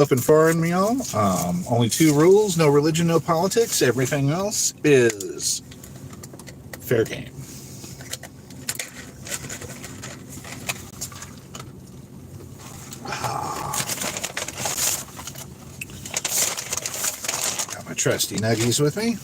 Open foreign meal. Only two rules: no religion, no politics. Everything else is fair game. Got my trusty nuggies with me.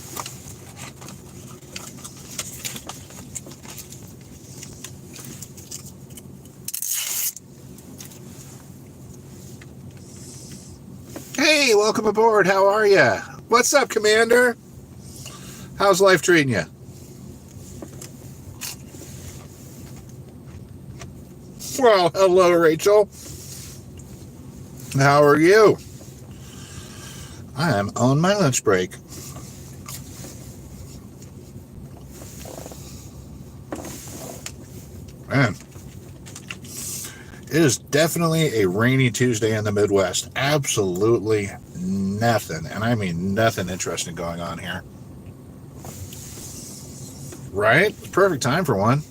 Hey, welcome aboard. How are ya? What's up, Commander? How's life treating you? Well, hello, Rachel. How are you? I am on my lunch break. Man, it is definitely a rainy Tuesday in the Midwest. Absolutely nothing, and I mean nothing interesting going on here. Right? Perfect time for one.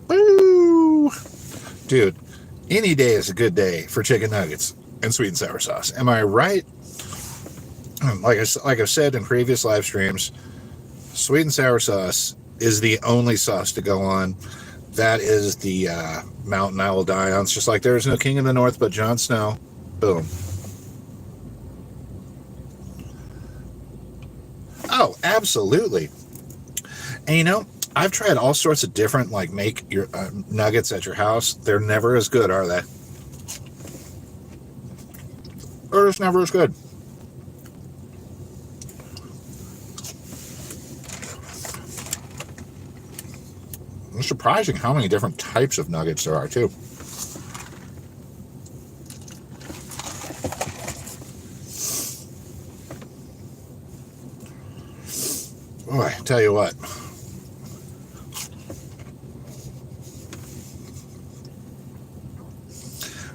Woo! Dude, any day is a good day for chicken nuggets and sweet and sour sauce. Am I right? Like I've said in previous live streams, sweet and sour sauce is the only sauce to go on. That is the mountain I will die on. It's just like there's no king in the north but Jon Snow. Boom. Oh, absolutely. And you know, I've tried all sorts of different, like, make your nuggets at your house. They're never as good, are they? They're just never as good. It's surprising how many different types of nuggets there are, too. Boy, I tell you what.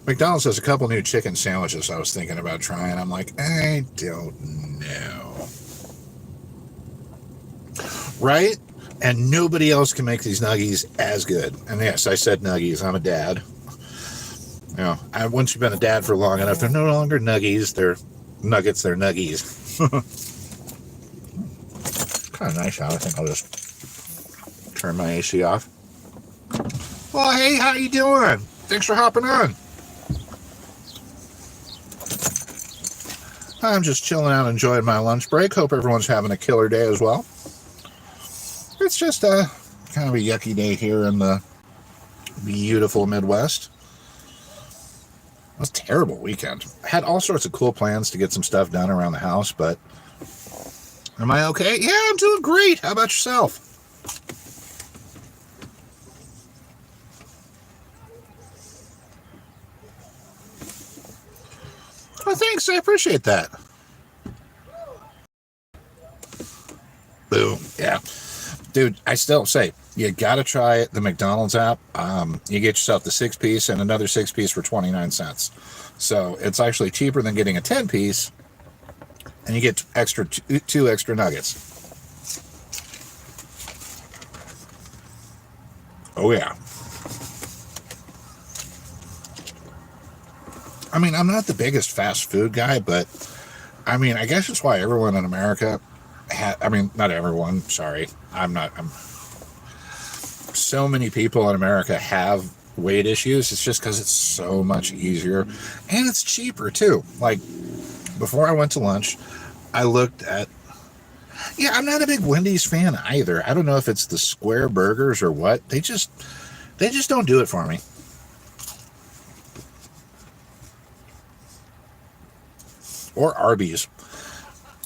McDonald's has a couple new chicken sandwiches I was thinking about trying. I'm like, I don't know. Right? And nobody else can make these nuggies as good. And yes, I said nuggies. I'm a dad. You know, once you've been a dad for long enough, they're no longer nuggies. They're nuggets. They're nuggies. Kind of nice out. I think I'll just turn my AC off. Well, hey, how you doing? Thanks for hopping on. I'm just chilling out, enjoying my lunch break. Hope everyone's having a killer day as well. It's just kind of a yucky day here in the beautiful Midwest. It was a terrible weekend. I had all sorts of cool plans to get some stuff done around the house, but am I okay? Yeah, I'm doing great. How about yourself? Well, thanks. I appreciate that. Boom. Yeah. Dude, I still say, you got to try the McDonald's app. You get yourself the 6-piece and another 6-piece for 29 cents. So it's actually cheaper than getting a 10-piece, and you get two extra nuggets. Oh, yeah. I mean, I'm not the biggest fast food guy, but I mean, I guess it's why everyone in America not everyone, sorry. So many people in America have weight issues. It's just because it's so much easier and it's cheaper too. Like, before I went to lunch, I looked at, I'm not a big Wendy's fan either. I don't know if it's the square burgers or what. They just don't do it for me. Or Arby's.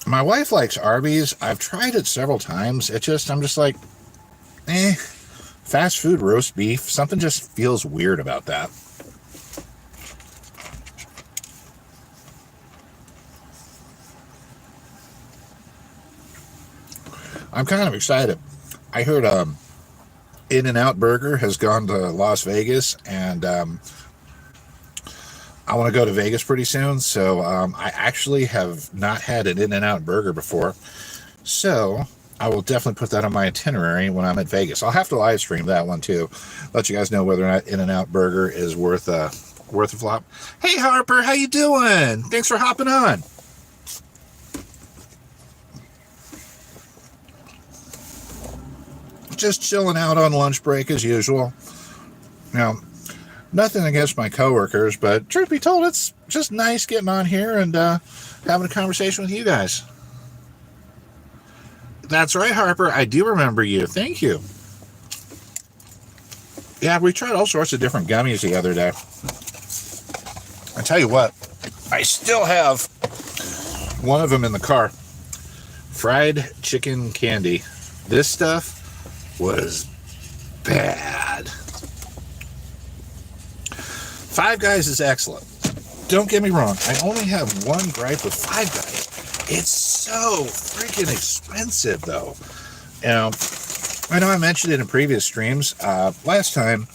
My wife likes Arby's. I've tried it several times. I'm just like, fast food roast beef. Something just feels weird about that. I'm kind of excited. I heard In-N-Out Burger has gone to Las Vegas, and I want to go to Vegas pretty soon, so I actually have not had an In-N-Out Burger before, so I will definitely put that on my itinerary when I'm at Vegas. I'll have to live stream that one too, let you guys know whether or not In-N-Out Burger is worth worth a flop. Hey, Harper, how you doing? Thanks for hopping on. Just chilling out on lunch break as usual. Now, nothing against my coworkers, but truth be told, it's just nice getting on here and having a conversation with you guys. That's right, Harper. I do remember you. Thank you. Yeah, we tried all sorts of different gummies the other day. I tell you what, I still have one of them in the car. Fried chicken candy. This stuff was bad. Five Guys is excellent. Don't get me wrong. I only have one gripe with Five Guys. It's so freaking expensive, though. You know, I know I mentioned it in previous streams. Last time,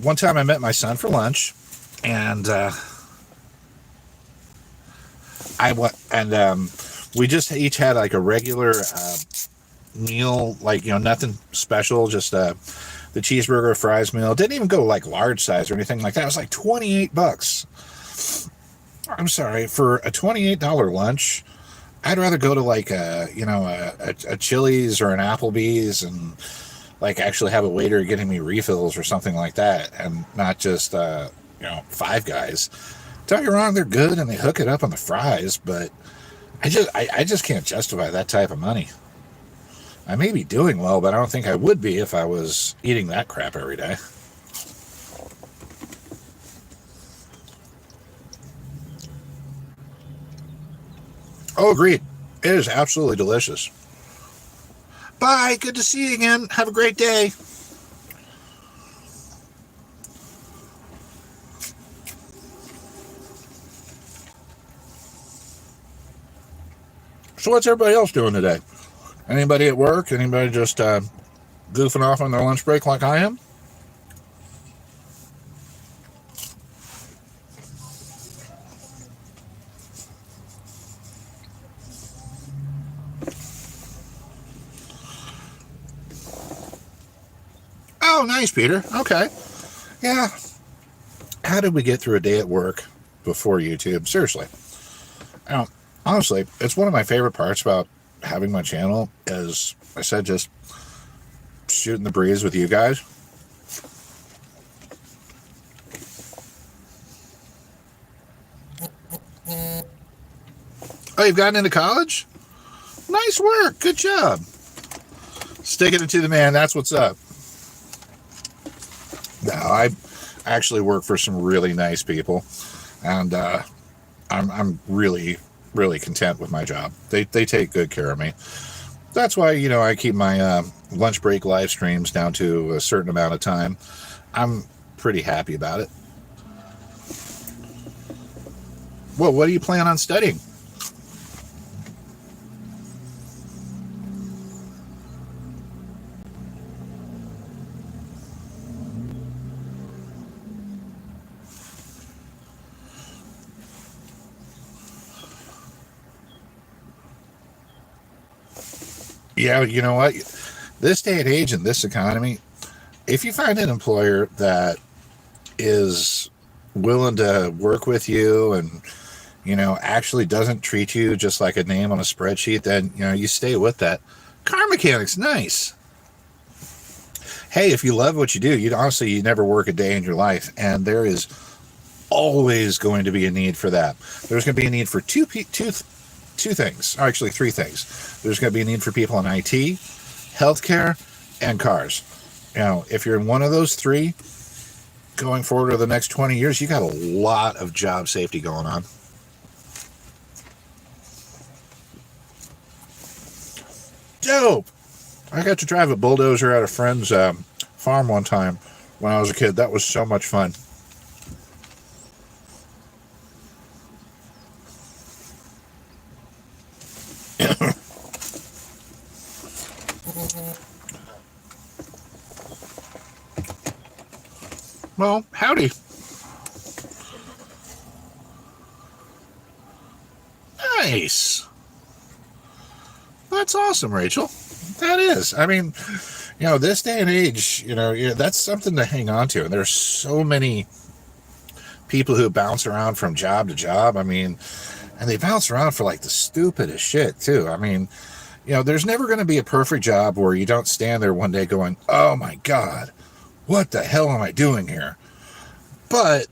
one time I met my son for lunch, and we just each had like a regular meal, like, you know, nothing special, just the cheeseburger fries meal. Didn't even go like large size or anything like that. It was like $28. I'm sorry, for a $28 lunch, I'd rather go to like a Chili's or an Applebee's and like actually have a waiter getting me refills or something like that, and not just Five Guys. Don't get me wrong, they're good and they hook it up on the fries, but I just can't justify that type of money. I may be doing well, but I don't think I would be if I was eating that crap every day. Oh, agreed. It is absolutely delicious. Bye. Good to see you again. Have a great day. So what's everybody else doing today? Anybody at work? Anybody just goofing off on their lunch break like I am? Oh, nice, Peter. Okay. Yeah. How did we get through a day at work before YouTube? Seriously. Honestly, it's one of my favorite parts about having my channel, as I said, just shooting the breeze with you guys. Oh, you've gotten into college? Nice work. Good job. Sticking it to the man. That's what's up. No, I actually work for some really nice people, and I'm really, really content with my job. They take good care of me. That's why, I keep my lunch break live streams down to a certain amount of time. I'm pretty happy about it. Well, what do you plan on studying? Yeah, you know what? This day and age in this economy, if you find an employer that is willing to work with you and, actually doesn't treat you just like a name on a spreadsheet, then, you stay with that. Car mechanic's nice. Hey, if you love what you do, you never work a day in your life, and there is always going to be a need for that. There's going to be a need for two things, or actually three things. There's going to be a need for people in IT, healthcare, and cars. If you're in one of those three, going forward over the next 20 years, you got a lot of job safety going on. Dope! I got to drive a bulldozer at a friend's farm one time when I was a kid. That was so much fun. Well, howdy. Nice. That's awesome, Rachel. That is. I mean, this day and age, that's something to hang on to. And there's so many people who bounce around from job to job. I mean, and they bounce around for like the stupidest shit too. I mean, there's never going to be a perfect job where you don't stand there one day going, oh my God, what the hell am I doing here? But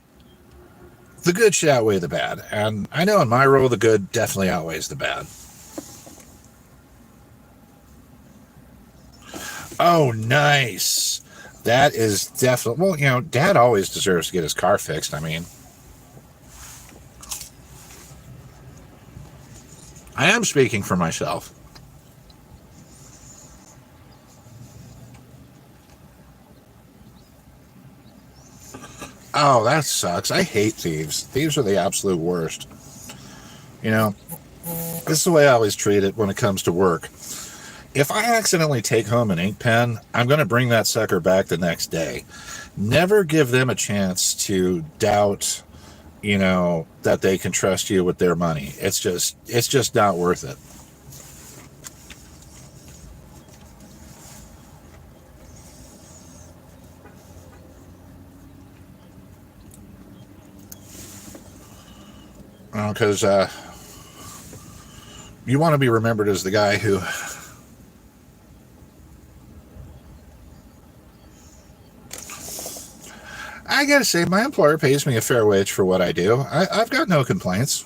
the good should outweigh the bad. And I know in my role, the good definitely outweighs the bad. Oh, nice. That is definitely, well, Dad always deserves to get his car fixed. I mean, I am speaking for myself. Oh, that sucks. I hate thieves. Thieves are the absolute worst. This is the way I always treat it when it comes to work. If I accidentally take home an ink pen, I'm going to bring that sucker back the next day. Never give them a chance to doubt, that they can trust you with their money. It's just not worth it. Because you want to be remembered as the guy who I gotta say, my employer pays me a fair wage for what I do. I've got no complaints.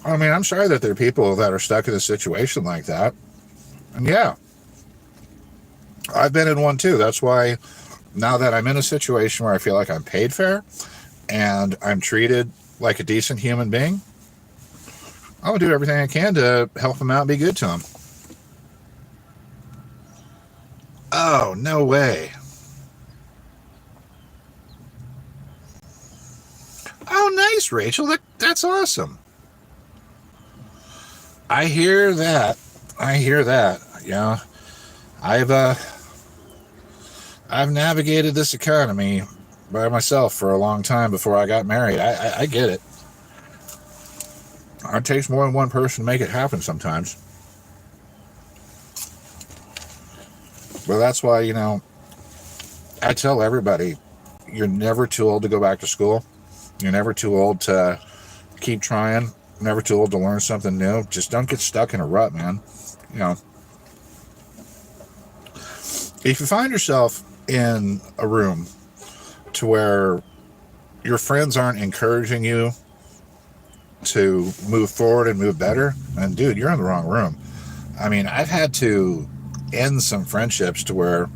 I mean, I'm sorry that there are people that are stuck in a situation like that. And yeah, I've been in one too. That's why now that I'm in a situation where I feel like I'm paid fair and I'm treated like a decent human being, I'll do everything I can to help them out and be good to them. Oh, no way. Oh, nice, Rachel. That's awesome. I hear that. Yeah. I've navigated this economy by myself for a long time before I got married. I get it. It takes more than one person to make it happen sometimes. But that's why, I tell everybody, you're never too old to go back to school. You're never too old to keep trying. Never too old to learn something new. Just don't get stuck in a rut, man. If you find yourself in a room to where your friends aren't encouraging you to move forward and move better, then dude, you're in the wrong room. I mean, I've had to end some friendships to where,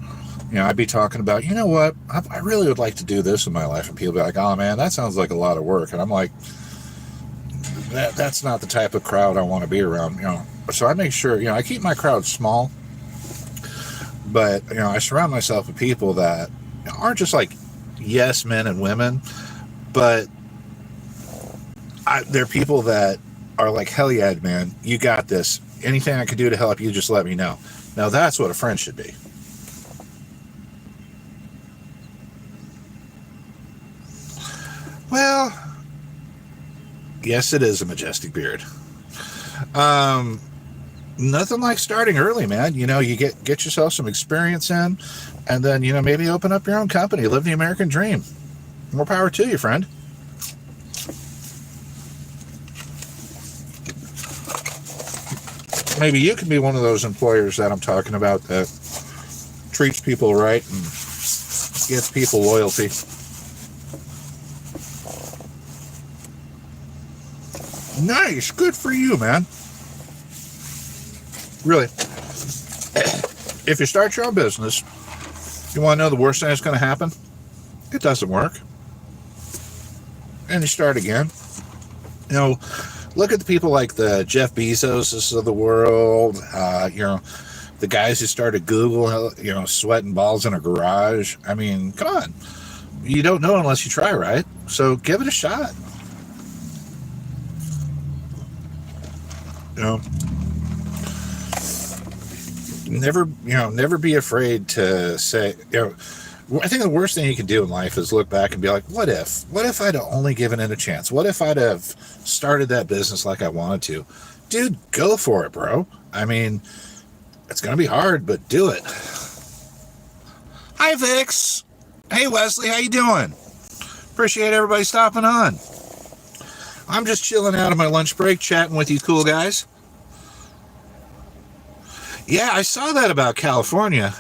I'd be talking about, you know what, I really would like to do this in my life. And people be like, oh man, that sounds like a lot of work. And I'm like, that's not the type of crowd I want to be around, So I make sure, I keep my crowd small, but, I surround myself with people that aren't just like yes men and women, but they're people that are like, hell yeah, man, you got this. Anything I can do to help you, just let me know. Now that's what a friend should be. Well, yes, it is a majestic beard. Nothing like starting early, man. You get yourself some experience in, and then, maybe open up your own company, live the American dream. More power to you, friend. Maybe you can be one of those employers that I'm talking about that treats people right and gets people loyalty. Nice. Good for you, man. Really. If you start your own business, you want to know the worst thing that's going to happen? It doesn't work. And you start again. Look at the people like the Jeff Bezoses of the world, the guys who started Google, sweating balls in a garage. I mean, come on. You don't know unless you try, right? So give it a shot. Never be afraid to say, I think the worst thing you can do in life is look back and be like, what if I'd only given it a chance? What if I'd have started that business like I wanted to? Dude, go for it, bro. I mean, it's going to be hard, but do it. Hi, Vix. Hey, Wesley, how you doing? Appreciate everybody stopping on. I'm just chilling out of my lunch break, chatting with you cool guys. Yeah, I saw that about California.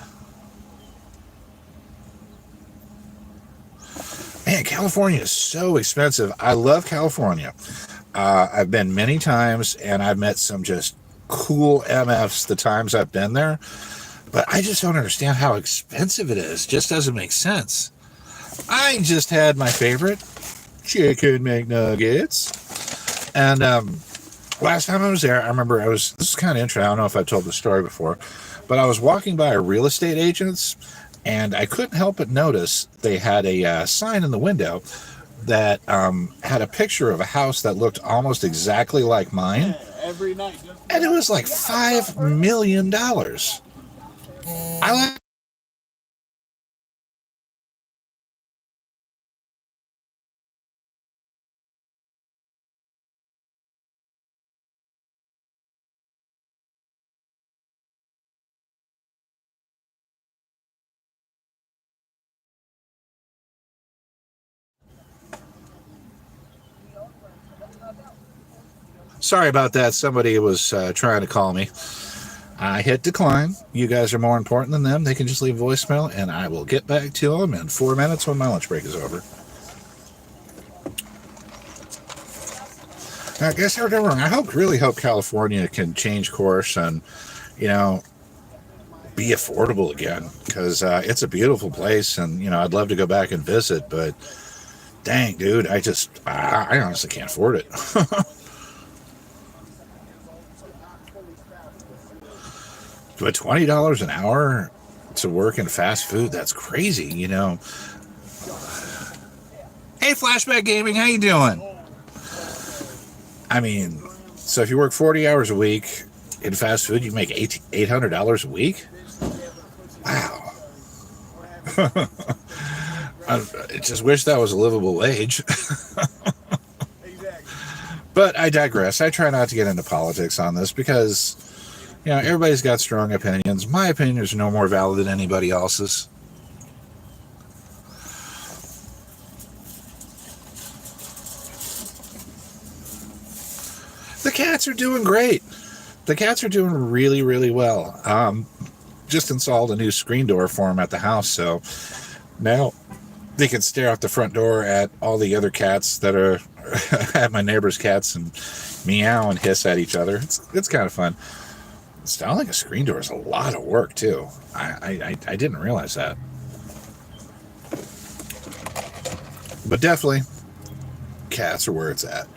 Man, California is so expensive. I love California. I've been many times, and I've met some just cool MFs the times I've been there. But I just don't understand how expensive it is. Just doesn't make sense. I just had my favorite chicken McNuggets. And last time I was there, I remember this is kind of interesting. I don't know if I've told the story before, but I was walking by a real estate agent's, and I couldn't help but notice they had a sign in the window that had a picture of a house that looked almost exactly like mine. Every night. And it was like $5 million. I like. Sorry about that. Somebody was trying to call me. I hit decline. You guys are more important than them. They can just leave voicemail, and I will get back to them in 4 minutes when my lunch break is over. I guess I heard wrong. I really hope California can change course and, be affordable again, because it's a beautiful place, and, I'd love to go back and visit, but dang, dude, I honestly can't afford it. But $20 an hour to work in fast food, that's crazy, Hey, Flashback Gaming, how you doing? I mean, so if you work 40 hours a week in fast food, you make $800 a week? Wow. I just wish that was a livable wage. But I digress. I try not to get into politics on this because... everybody's got strong opinions. My opinion is no more valid than anybody else's. The cats are doing great. The cats are doing really, really well. Just installed a new screen door for them at the house, so now they can stare out the front door at all the other cats that are at my neighbor's cats and meow and hiss at each other. It's kind of fun. Installing a screen door is a lot of work, too. I didn't realize that. But definitely, cats are where it's at.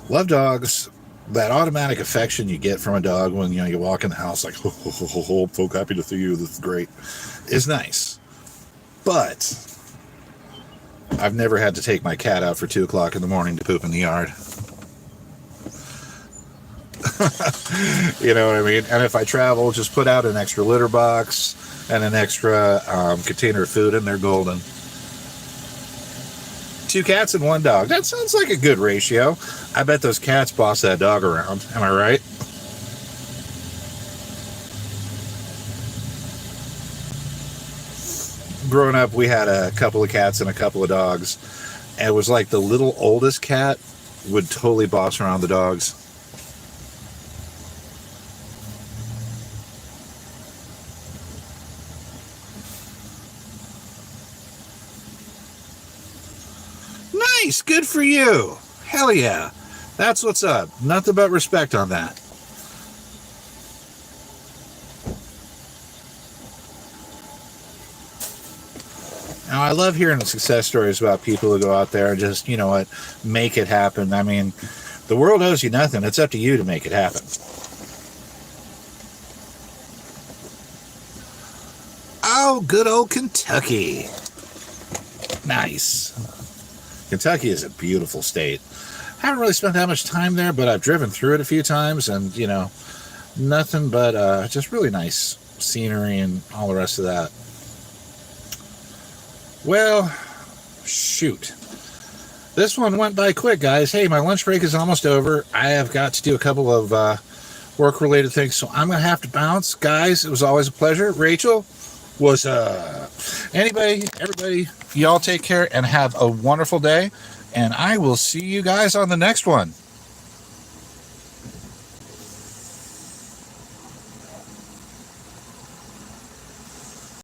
Love dogs. That automatic affection you get from a dog when, you walk in the house like, I'm so happy to see you, this is great, is nice. But I've never had to take my cat out for 2 o'clock in the morning to poop in the yard. You know what I mean? And if I travel, just put out an extra litter box and an extra container of food, and they're golden. 2 cats and 1 dog. That sounds like a good ratio. I bet those cats boss that dog around. Am I right? Growing up, we had a couple of cats and a couple of dogs. And it was like the little oldest cat would totally boss around the dogs. Nice, good for you. Hell yeah. That's what's up. Nothing but respect on that. Now, I love hearing success stories about people who go out there and just, make it happen. I mean, the world owes you nothing. It's up to you to make it happen. Oh, good old Kentucky. Nice. Kentucky is a beautiful state. I haven't really spent that much time there, but I've driven through it a few times, and, nothing but just really nice scenery and all the rest of that. Well, shoot. This one went by quick, guys. Hey, my lunch break is almost over. I have got to do a couple of work-related things, so I'm going to have to bounce. Guys, it was always a pleasure. Rachel, What's up? Everybody, y'all take care and have a wonderful day. And I will see you guys on the next one.